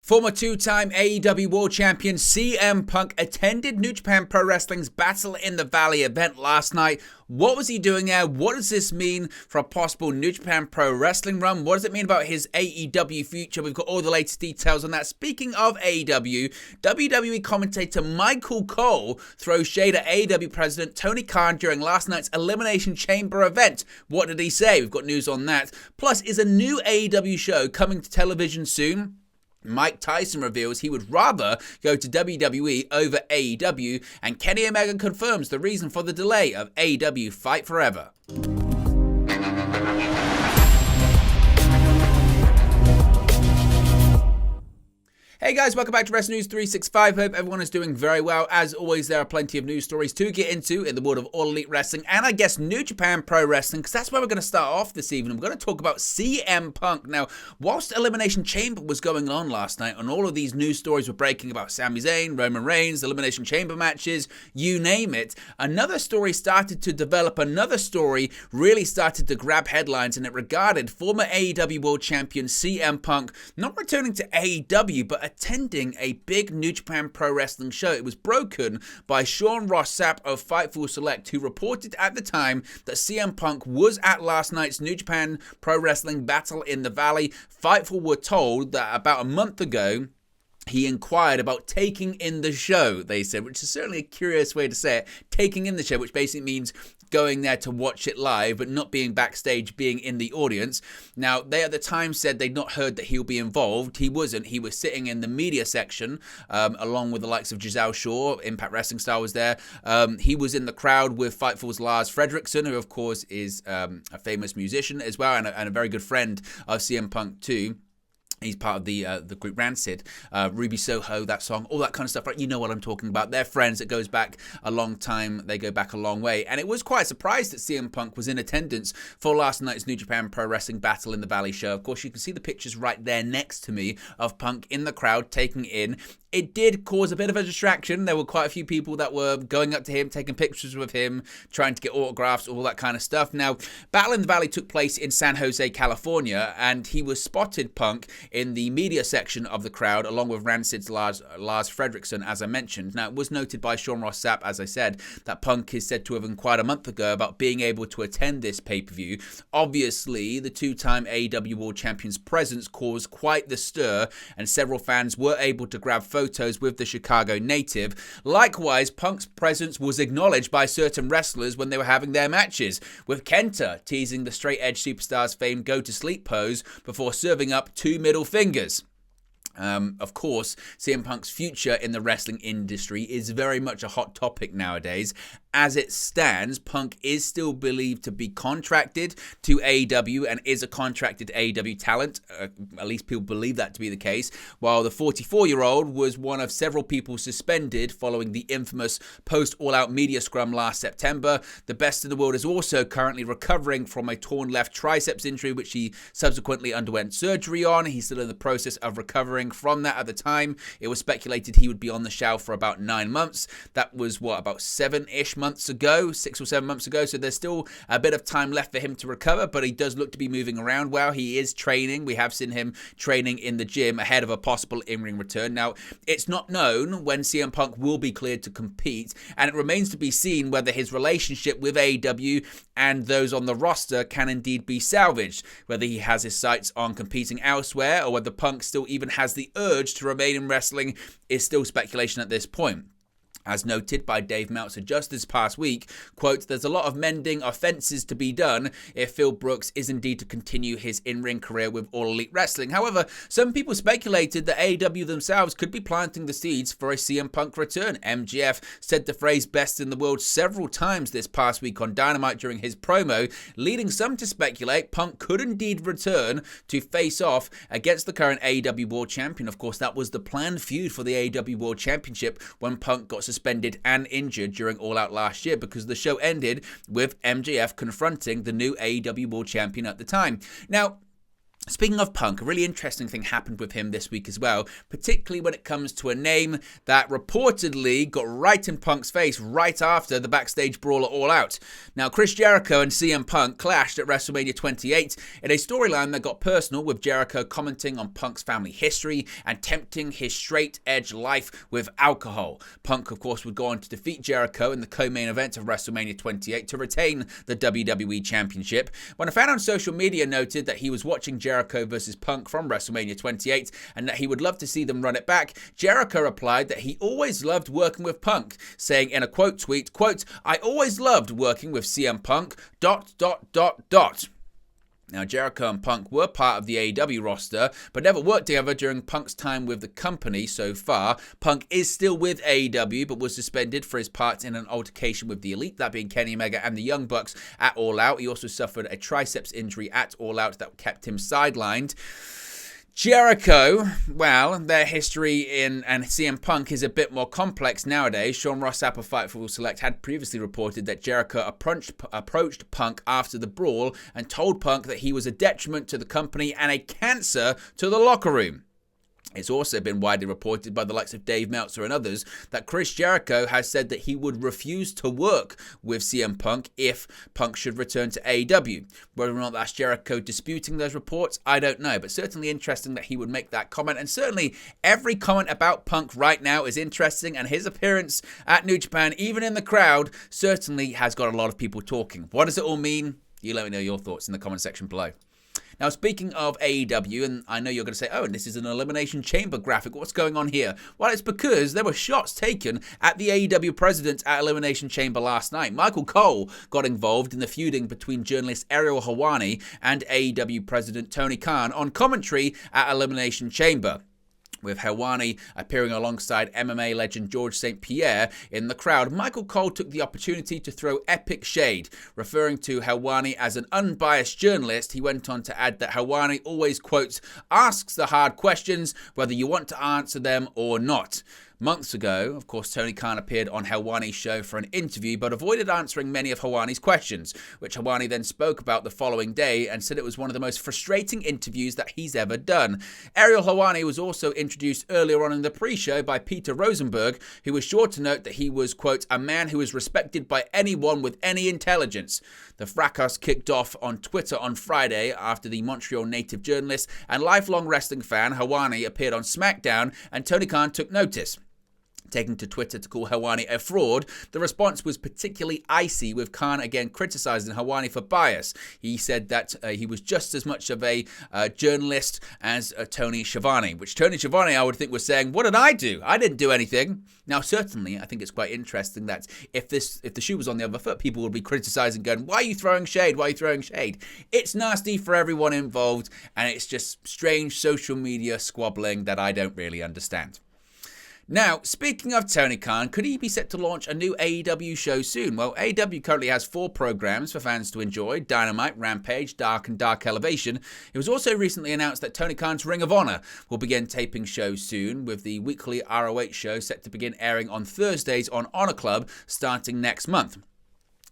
Former two-time AEW World Champion CM Punk attended New Japan Pro Wrestling's Battle in the Valley event last night. What was he doing there? What does this mean for a possible New Japan Pro Wrestling run? What does it mean about his AEW future? We've got all the latest details on that. Speaking of AEW, WWE commentator Michael Cole throws shade at AEW president Tony Khan during last night's Elimination Chamber event. What did he say? We've got news on that. Plus, is a new AEW show coming to television soon? Mike Tyson reveals he would rather go to WWE over AEW, and Kenny Omega confirms the reason for the delay of AEW Fight Forever. Hey guys, welcome back to Wrestling News 365. Hope everyone is doing very well. As always, there are plenty of news stories to get into in the world of All Elite Wrestling and I guess New Japan Pro Wrestling, because that's where we're going to start off this evening. We're going to talk about CM Punk. Now, whilst Elimination Chamber was going on last night and all of these news stories were breaking about Sami Zayn, Roman Reigns, Elimination Chamber matches, you name it, another story started to develop. Another story really started to grab headlines, and it regarded former AEW World Champion CM Punk not returning to AEW, but attending a big New Japan Pro Wrestling show. It was broken by Sean Ross Sapp of Fightful Select, who reported at the time that CM Punk was at last night's New Japan Pro Wrestling Battle in the Valley. Fightful were told that about a month ago, he inquired about taking in the show, they said, which is certainly a curious way to say it. Taking in the show, which basically means going there to watch it live, but not being backstage, being in the audience. Now, they at the time said they'd not heard that he'll be involved. He wasn't. He was sitting in the media section, along with the likes of Giselle Shaw. Impact Wrestling Star was there. He was in the crowd with Fightful's Lars Fredriksson, who, of course, is a famous musician as well, and a very good friend of CM Punk, too. He's part of the group Rancid, Ruby Soho, that song, all that kind of stuff, right? You know what I'm talking about. They're friends. It goes back a long time. They go back a long way. And it was quite a surprise that CM Punk was in attendance for last night's New Japan Pro Wrestling Battle in the Valley show. Of course, you can see the pictures right there next to me of Punk in the crowd taking in. It did cause a bit of a distraction. There were quite a few people that were going up to him, taking pictures with him, trying to get autographs, all that kind of stuff. Now, Battle in the Valley took place in San Jose, California, and he was spotted, Punk, in the media section of the crowd, along with Rancid's Lars Fredriksson, as I mentioned. Now, it was noted by Sean Ross Sapp, as I said, that Punk is said to have inquired a month ago about being able to attend this pay-per-view. Obviously, the two-time AEW World Champion's presence caused quite the stir, and several fans were able to grab photos with the Chicago native. Likewise, Punk's presence was acknowledged by certain wrestlers when they were having their matches, with Kenta teasing the straight edge superstar's famed go-to-sleep pose before serving up 2 middle fingers. Of course, CM Punk's future in the wrestling industry is very much a hot topic nowadays. As it stands, Punk is still believed to be contracted to AEW and is a contracted AEW talent. At least people believe that to be the case. While the 44-year-old was one of several people suspended following the infamous post-all-out media scrum last September. The best in the world is also currently recovering from a torn left triceps injury, which he subsequently underwent surgery on. He's still in the process of recovering from that at the time. It was speculated he would be on the shelf for about 9 months. That was, about 7-ish months ago, 6 or 7 months ago. So there's still a bit of time left for him to recover, but he does look to be moving around well. He is training. We have seen him training in the gym ahead of a possible in-ring return. Now, it's not known when CM Punk will be cleared to compete, and it remains to be seen whether his relationship with AEW and those on the roster can indeed be salvaged, whether he has his sights on competing elsewhere or whether Punk still even has the urge to remain in wrestling is still speculation at this point. As noted by Dave Meltzer just this past week, quote, there's a lot of mending offenses to be done if Phil Brooks is indeed to continue his in-ring career with All Elite Wrestling. However, some people speculated that AEW themselves could be planting the seeds for a CM Punk return. MJF said the phrase best in the world several times this past week on Dynamite during his promo, leading some to speculate Punk could indeed return to face off against the current AEW World Champion. Of course, that was the planned feud for the AEW World Championship when Punk got suspended and injured during All Out last year, because the show ended with MJF confronting the new AEW World Champion at the time. Now, Speaking of Punk, a really interesting thing happened with him this week as well, particularly when it comes to a name that reportedly got right in Punk's face right after the backstage brawl at All Out. Now, Chris Jericho and CM Punk clashed at WrestleMania 28 in a storyline that got personal, with Jericho commenting on Punk's family history and tempting his straight-edge life with alcohol. Punk, of course, would go on to defeat Jericho in the co-main event of WrestleMania 28 to retain the WWE Championship. When a fan on social media noted that he was watching Jericho versus Punk from WrestleMania 28 and that he would love to see them run it back, Jericho replied that he always loved working with Punk, saying in a quote tweet, quote, "I always loved working with CM Punk, ... Now, Jericho and Punk were part of the AEW roster, but never worked together during Punk's time with the company so far. Punk is still with AEW, but was suspended for his part in an altercation with the Elite, that being Kenny Omega and the Young Bucks at All Out. He also suffered a triceps injury at All Out that kept him sidelined. Jericho, well, their history and CM Punk is a bit more complex nowadays. Sean Ross Sapp of Fightful Select had previously reported that Jericho approached Punk after the brawl and told Punk that he was a detriment to the company and a cancer to the locker room. It's also been widely reported by the likes of Dave Meltzer and others that Chris Jericho has said that he would refuse to work with CM Punk if Punk should return to AEW. Whether or not that's Jericho disputing those reports, I don't know, but certainly interesting that he would make that comment. And certainly every comment about Punk right now is interesting, and his appearance at New Japan, even in the crowd, certainly has got a lot of people talking. What does it all mean? You let me know your thoughts in the comment section below. Now, speaking of AEW, and I know you're going to say, oh, and this is an Elimination Chamber graphic. What's going on here? Well, it's because there were shots taken at the AEW president at Elimination Chamber last night. Michael Cole got involved in the feuding between journalist Ariel Helwani and AEW president Tony Khan on commentary at Elimination Chamber, with Helwani appearing alongside MMA legend George St. Pierre in the crowd. Michael Cole took the opportunity to throw epic shade. Referring to Helwani as an unbiased journalist, he went on to add that Helwani always, quotes, asks the hard questions, whether you want to answer them or not. Months ago, of course, Tony Khan appeared on Helwani's show for an interview, but avoided answering many of Helwani's questions, which Helwani then spoke about the following day and said it was one of the most frustrating interviews that he's ever done. Ariel Helwani was also introduced earlier on in the pre-show by Peter Rosenberg, who was sure to note that he was, quote, a man who is respected by anyone with any intelligence. The fracas kicked off on Twitter on Friday after the Montreal native journalist and lifelong wrestling fan Helwani appeared on SmackDown, and Tony Khan took notice. Taking to Twitter to call Helwani a fraud, the response was particularly icy, with Khan again criticizing Helwani for bias. He said that he was just as much of a journalist as Tony Schiavone, which Tony Schiavone, I would think, was saying, what did I do? I didn't do anything. Now, certainly, I think it's quite interesting that if the shoe was on the other foot, people would be criticizing, going, why are you throwing shade? Why are you throwing shade? It's nasty for everyone involved, and it's just strange social media squabbling that I don't really understand. Now, speaking of Tony Khan, could he be set to launch a new AEW show soon? Well, AEW currently has 4 programs for fans to enjoy: Dynamite, Rampage, Dark, and Dark Elevation. It was also recently announced that Tony Khan's Ring of Honor will begin taping shows soon, with the weekly ROH show set to begin airing on Thursdays on Honor Club starting next month.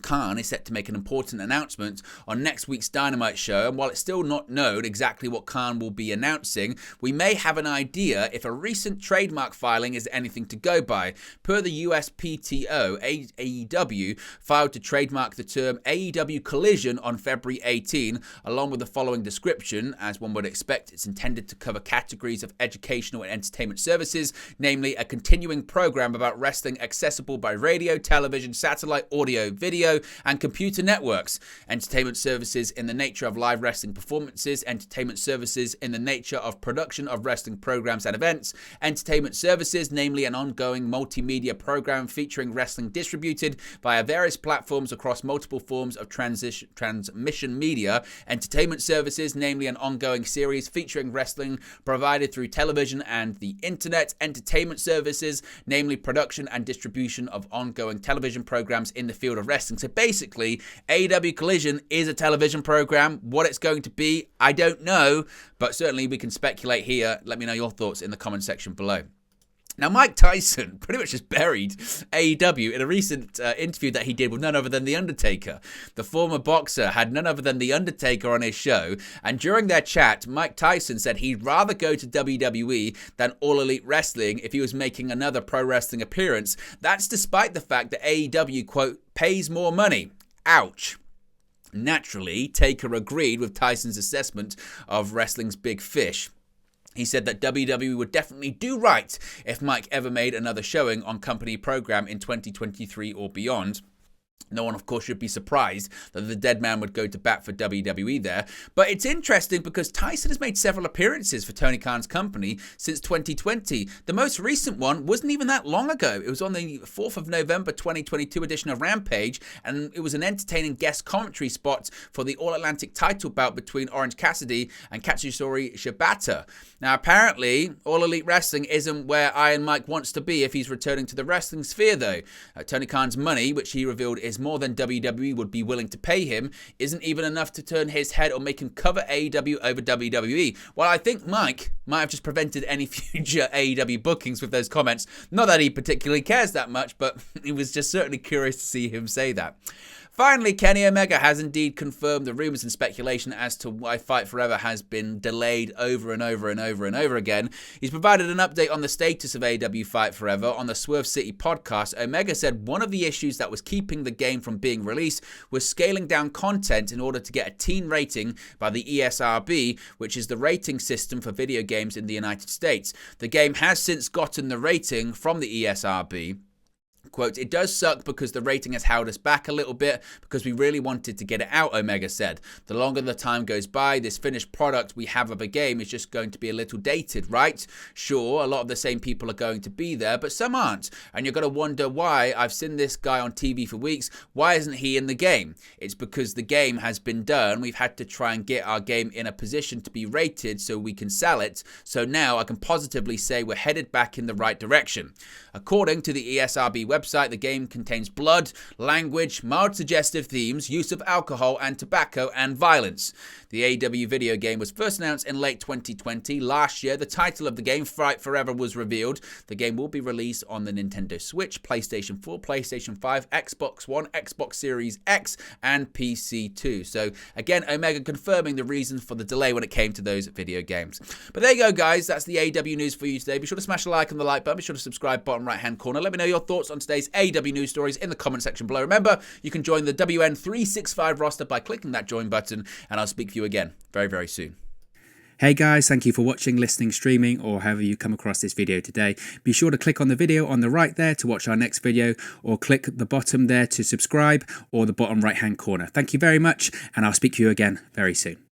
Khan is set to make an important announcement on next week's Dynamite show, and while it's still not known exactly what Khan will be announcing, we may have an idea if a recent trademark filing is anything to go by. Per the USPTO, AEW filed to trademark the term AEW Collision on February 18, along with the following description. As one would expect, it's intended to cover categories of educational and entertainment services, namely a continuing program about wrestling accessible by radio, television, satellite, audio, video, and computer networks, entertainment services in the nature of live wrestling performances, entertainment services in the nature of production of wrestling programs and events, entertainment services, namely an ongoing multimedia program featuring wrestling distributed via various platforms across multiple forms of transmission media, entertainment services, namely an ongoing series featuring wrestling provided through television and the internet, entertainment services, namely production and distribution of ongoing television programs in the field of wrestling. So basically, AEW Collision is a television program. What it's going to be, I don't know, but certainly we can speculate here. Let me know your thoughts in the comment section below. Now, Mike Tyson pretty much just buried AEW in a recent interview that he did with none other than The Undertaker. The former boxer had none other than The Undertaker on his show, and during their chat, Mike Tyson said he'd rather go to WWE than All Elite Wrestling if he was making another pro wrestling appearance. That's despite the fact that AEW, quote, pays more money. Ouch. Naturally, Taker agreed with Tyson's assessment of wrestling's big fish. He said that WWE would definitely do right if Mike ever made another showing on company program in 2023 or beyond. No one, of course, should be surprised that the dead man would go to bat for WWE there. But it's interesting because Tyson has made several appearances for Tony Khan's company since 2020. The most recent one wasn't even that long ago. It was on the 4th of November 2022 edition of Rampage, and it was an entertaining guest commentary spot for the All-Atlantic title bout between Orange Cassidy and Katsuyori Shibata. Now, apparently, All Elite Wrestling isn't where Iron Mike wants to be if he's returning to the wrestling sphere, though. Tony Khan's money, which he revealed is more than WWE would be willing to pay him, isn't even enough to turn his head or make him cover AEW over WWE. Well, I think Mike might have just prevented any future AEW bookings with those comments. Not that he particularly cares that much, but he was just certainly curious to see him say that. Finally, Kenny Omega has indeed confirmed the rumors and speculation as to why Fight Forever has been delayed over and over and over and over again. He's provided an update on the status of AEW Fight Forever on the Swerve City podcast. Omega said one of the issues that was keeping the game from being released was scaling down content in order to get a teen rating by the ESRB, which is the rating system for video games in the United States. The game has since gotten the rating from the ESRB. Quote, it does suck because the rating has held us back a little bit because we really wanted to get it out, Omega said. The longer the time goes by, this finished product we have of a game is just going to be a little dated, right? Sure, a lot of the same people are going to be there, but some aren't. And you're going to wonder why. I've seen this guy on TV for weeks. Why isn't he in the game? It's because the game has been done. We've had to try and get our game in a position to be rated so we can sell it. So now I can positively say we're headed back in the right direction. According to the ESRB website, the game contains blood, language, mild suggestive themes, use of alcohol and tobacco, and violence. The AEW video game was first announced in late 2020. Last year, the title of the game, Fight Forever, was revealed. The game will be released on the Nintendo Switch, PlayStation 4, PlayStation 5, Xbox One, Xbox Series X, and PC too. So again, Omega confirming the reasons for the delay when it came to those video games. But there you go, guys. That's the AEW news for you today. Be sure to smash the like on the like button. Be sure to subscribe, bottom right-hand corner. Let me know your thoughts on today's AEW news stories in the comment section below. Remember, you can join the WN365 roster by clicking that join button, and I'll speak to you again very, very soon. Hey guys, thank you for watching, listening, streaming, or however you come across this video today. Be sure to click on the video on the right there to watch our next video, or click the bottom there to subscribe, or the bottom right hand corner. Thank you very much, and I'll speak to you again very soon.